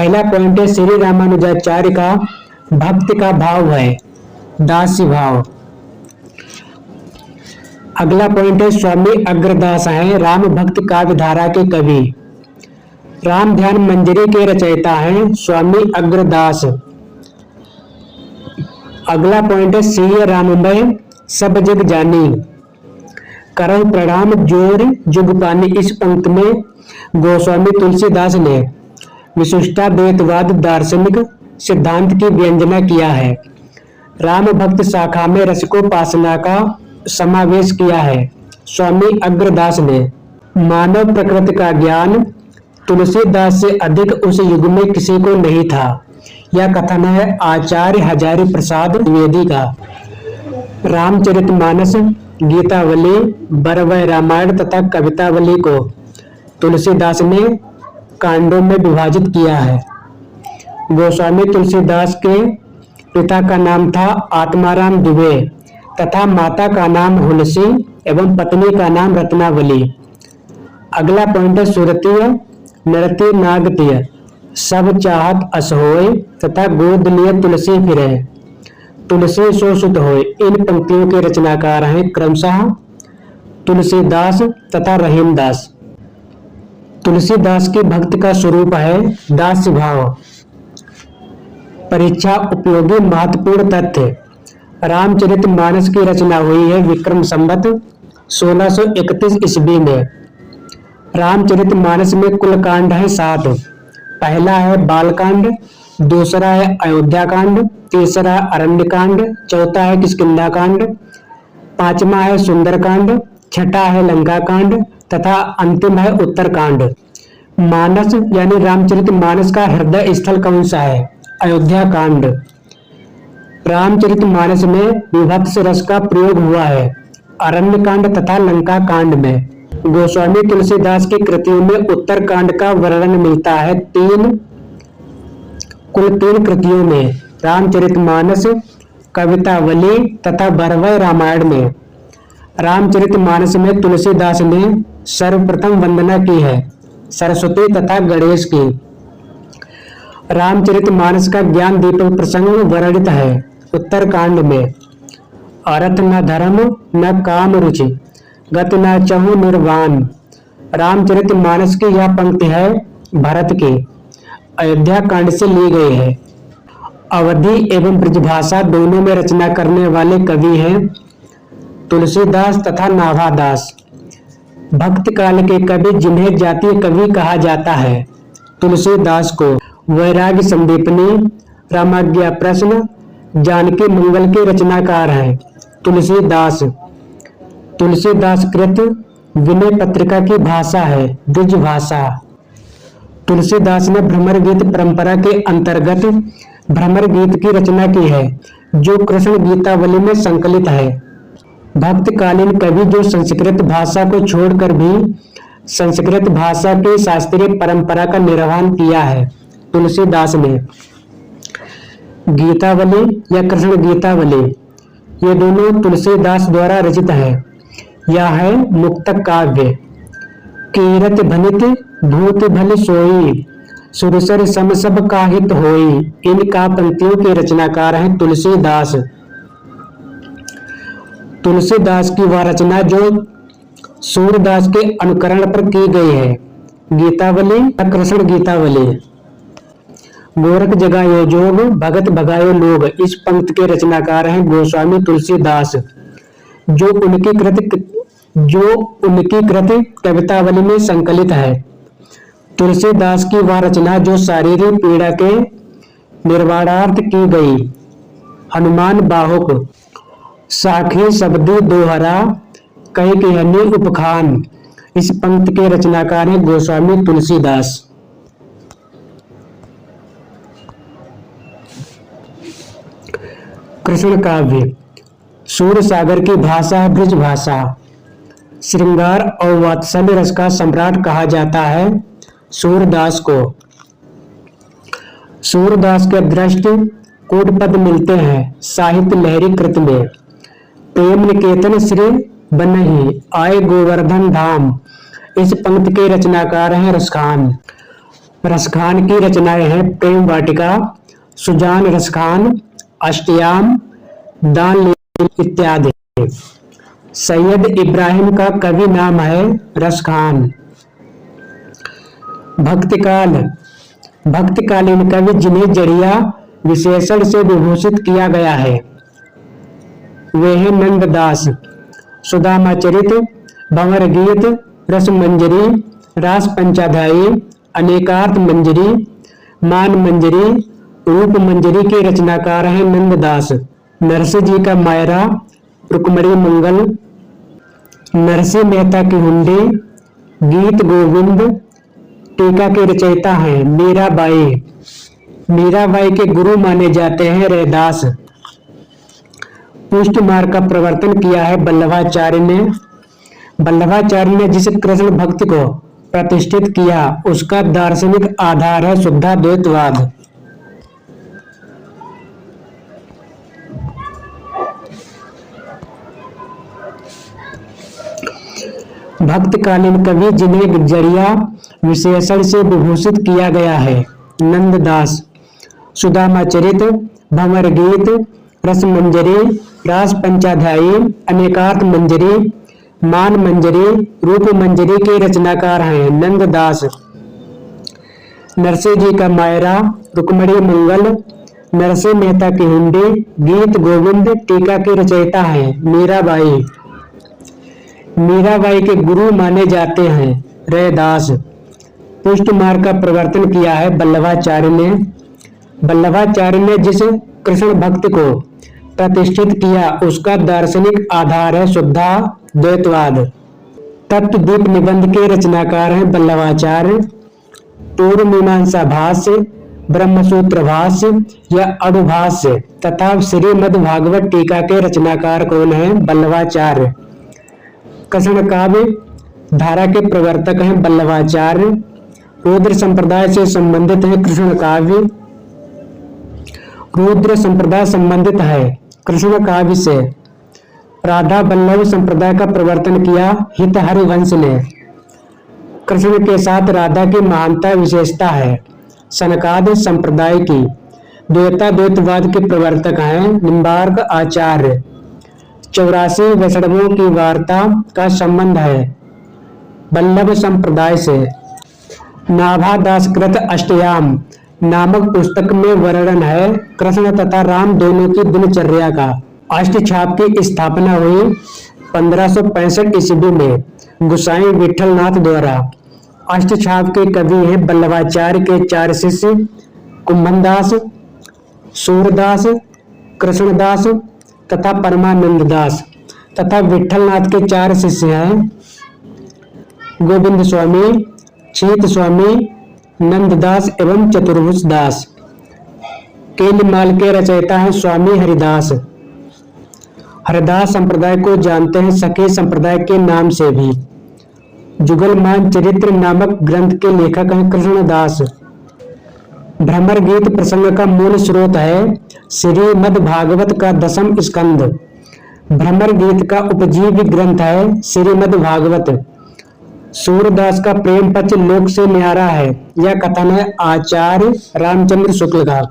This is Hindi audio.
पहला पॉइंट है श्री रामानुजाचार्य का भक्ति का भाव है दास्य भाव। अगला पॉइंट है स्वामी अग्रदास हैं राम भक्त काव्य धारा के कवि। राम ध्यान मंजरी के रचयिता हैं स्वामी अग्रदास। अगला पॉइंट है सिय राममय सब जग जानी करहु प्रणाम जोर जुग पानी। इस पंक्ति में गोस्वामी तुलसीदास ने विशिष्टाद्वैतवाद दार्शनिक सिद्धांत की व्यंजना किया है। राम भक्त शाखा में रसिकोपासना का समावेश किया है। स्वामी अग्रदास ने मानव प्रकृति का ज्ञान तुलसीदास से अधिक उस युग में किसी को नहीं था। यह कथन है आचार्य हजारी प्रसाद द्विवेदी का। रामचरितमानस, गीतावली, बरवय रामायण तथा कवितावली को तुलसीदास ने कांडों में विभाजित किया है। गोस्वामी तुलसीदास के पिता का नाम था आत्माराम दुबे तथा माता का नाम हुलसी एवं पत्नी का नाम रत्नावली। अगला पॉइंट है सुरतीय नरती नागतीय सब चाहत अस होय तथा गोद लिय तुलसी फिरे तुलसी सो सुत होय। इन पंक्तियों के रचनाकार हैं क्रमशः तुलसीदास तथा रहीमदास। तुलसीदास की भक्ति का स्वरूप है दास्य भाव। परीक्षा उपयोगी महत्वपूर्ण तथ्य। रामचरितमानस की रचना हुई है विक्रम संवत 1631 ईस्वी में। रामचरितमानस में कुल कांड है 7। पहला है बालकांड, दूसरा है अयोध्या कांड, तीसरा है अरण्य कांड, चौथा है किष्किंधा कांड, पांचवा है सुंदरकांड, छठा है लंका कांड तथा अंतिम है उत्तरकांड। मानस यानी रामचरितमानस का हृदय स्थल कौन सा है? अयोध्या कांड। रामचरितमानस में विभत्स रस का प्रयोग हुआ है अरण्य कांड तथा लंका कांड में। गोस्वामी तुलसीदास की कृतियों में उत्तर कांड का वर्णन मिलता है कुल तीन कृतियों में, रामचरितमानस, कवितावली तथा बरवय रामायण में। रामचरितमानस में तुलसीदास ने सर्वप्रथम वंदना की है सरस्वती तथा गणेश की। रामचरितमानस का ज्ञान दीपक प्रसंग वर्णित है उत्तर कांड में। अर्थ न धर्म न काम रुचि गति न चहु निर्वाण। रामचरितमानस की यह पंक्ति है भरत की, अयोध्या कांड से ली गई है। अवधी एवं ब्रजभाषा दोनों में रचना करने वाले कवि हैं तुलसीदास तथा नाभादास। भक्त काल के कवि जिन्हें जातीय कवि कहा जाता है तुलसीदास को वैराग्य संदीपनी, रामाज्ञा प्रश्न, जानकी मंगल के रचनाकार हैं तुलसीदास। तुलसीदास कृत विनय पत्रिका की भाषा है द्विज भाषा। तुलसीदास ने भ्रमर गीत परंपरा के अंतर्गत भ्रमर गीत की रचना की है जो कृष्ण गीतावली में संकलित है। भक्तकालीन कवि जो संस्कृत भाषा को छोड़कर भी संस्कृत भाषा की शास्त्रीय परंपरा का निर्वहन किया है तुलसीदास ने। गीतावली या कृष्ण गीतावली ये दोनों तुलसीदास द्वारा रचित है। यह है मुक्तक काव्य। कीरत भनित भूत भल सोई सुरसर सम सब काहित होई। इनका पंक्तियों के रचनाकार हैं तुलसीदास। तुलसीदास की वह रचना जो सूरदास के अनुकरण पर की गई है गीतावली या कृष्ण गीतावली। गोरख जगायो जोग भगत भगायो लोग इस पंक्ति के रचनाकार हैं गोस्वामी तुलसीदास जो उनकी कृति कवितावली में संकलित है। तुलसीदास की वह रचना जो शारीरिक पीड़ा के निर्वाणार्थ की गई हनुमान बाहुक साखी शब्दी दोहरा कई कहनी उपखान इस पंक्ति के रचनाकार हैं गोस्वामी तुलसीदास। कृष्ण काव्य सूर्य सागर की भाषा है ब्रज भाषा। श्रृंगार और वात्सल्य रस का सम्राट कहा जाता है सूरदास को। सूरदास के दृष्टि कोट पद मिलते हैं साहित्य लहरी कृत में। प्रेम निकेतन श्री बनहि आए गोवर्धन धाम इस पंक्ति के रचनाकार हैं रसखान। रसखान की रचनाएं हैं प्रेम वाटिका, सुजान रसखान, अष्टयाम, दान इत्यादि। सैयद इब्राहिम का कवि नाम है रसखान। भक्तिकाल, भक्तकालीन कवि जिन्हें जड़िया विशेषण से विभूषित किया गया है वे हैं नंददास। सुदामाचरित, भंवर गीत, रस मंजरी, रास पंचाध्यायी, अनेकार्थ मंजरी, मान मंजरी, रूप मंजरी के रचनाकार हैं नंददास। नरसिंह जी का मायरा, रुक्मणी मंगल, नरसिंह मेहता की हुंडी, गीत गोविंद, टीका के रचयिता हैं मीराबाई। मीराबाई के गुरु माने जाते हैं रैदास। पुष्ट मार्ग का प्रवर्तन किया है वल्लभाचार्य ने। वल्लभाचार्य ने जिस कृष्ण भक्ति को प्रतिष्ठित किया उसका दार्शनिक आधार है शुद्धाद्वैतवाद। भक्तकालीन कवि जिन्हें जड़िया विशेषण से विभूषित किया गया है नंददास। सुदामाचरित, भंवर गीत, रस मंजरी, रास पंचाध्यायी, अनेकार्थ मंजरी, मान मंजरी, रूप मंजरी के रचनाकार हैं नंददास। नरसिंह जी का मायरा, रुक्मणी मंगल, नरसिंह मेहता की हुंडी, गीत गोविंद, टीका के रचयिता हैं मीराबाई। मीराबाई के गुरु माने जाते हैं रैदास। पुष्ट मार्ग का प्रवर्तन किया है वल्लभाचार्य ने। वल्लभाचार्य ने जिस कृष्ण भक्त को प्रतिष्ठित किया उसका दार्शनिक आधार है शुद्धाद्वैतवाद। तत्वदीप निबंध के रचनाकार हैं वल्लभाचार्य। पूर्व मीमांसा भाष्य, ब्रह्मसूत्र भाष्य या अणुभाष्य तथा श्रीमद् भागवत टीका के रचनाकार कौन है वल्लभाचार्य। कृष्ण काव्य धारा के प्रवर्तक हैं वल्लभाचार्य। रुद्र संप्रदाय से संबंधित है कृष्ण काव्य। रुद्र संप्रदाय संबंधित है कृष्ण काव्य से। राधा वल्लभ संप्रदाय का प्रवर्तन किया हित हरिवंश ने। कृष्ण के साथ राधा की महानता विशेषता है सनकादि संप्रदाय की। द्वैताद्वैतवाद के प्रवर्तक हैं निम्बार्क आचार्य। 84 वैष्णवों की वार्ता का संबंध है वल्लभ संप्रदाय से। नाभादासकृत अष्टयाम नामक पुस्तक में वर्णन है कृष्ण तथा राम दोनों की दिनचर्या का। अष्टछाप की स्थापना हुई 1565 ईस्वी में गोसाई विठलनाथ द्वारा। अष्टछाप के कवि हैं वल्लभाचार्य के 4 शिष्य कुंभनदास, सूरदास, कृष्णदास तथा परमानंद दास तथा विठलनाथ के 4 शिष्य हैं गोविंद स्वामी, छीत स्वामी, नंददास एवं चतुर्भुज दास। केलमाल के रचयिता हैं स्वामी हरिदास। हरिदास संप्रदाय को जानते हैं सखी संप्रदाय के नाम से भी। जुगलमान चरित्र नामक ग्रंथ के लेखक हैं कृष्णदास। भ्रमर गीत प्रसंग का मूल स्रोत है श्रीमद् भागवत का 10वां स्कंद। भ्रमर गीत का उपजीवी ग्रंथ है श्रीमद् भागवत। सूरदास का प्रेम पक्ष लोक से न्यारा है। यह कथन है आचार्य रामचंद्र शुक्ल का।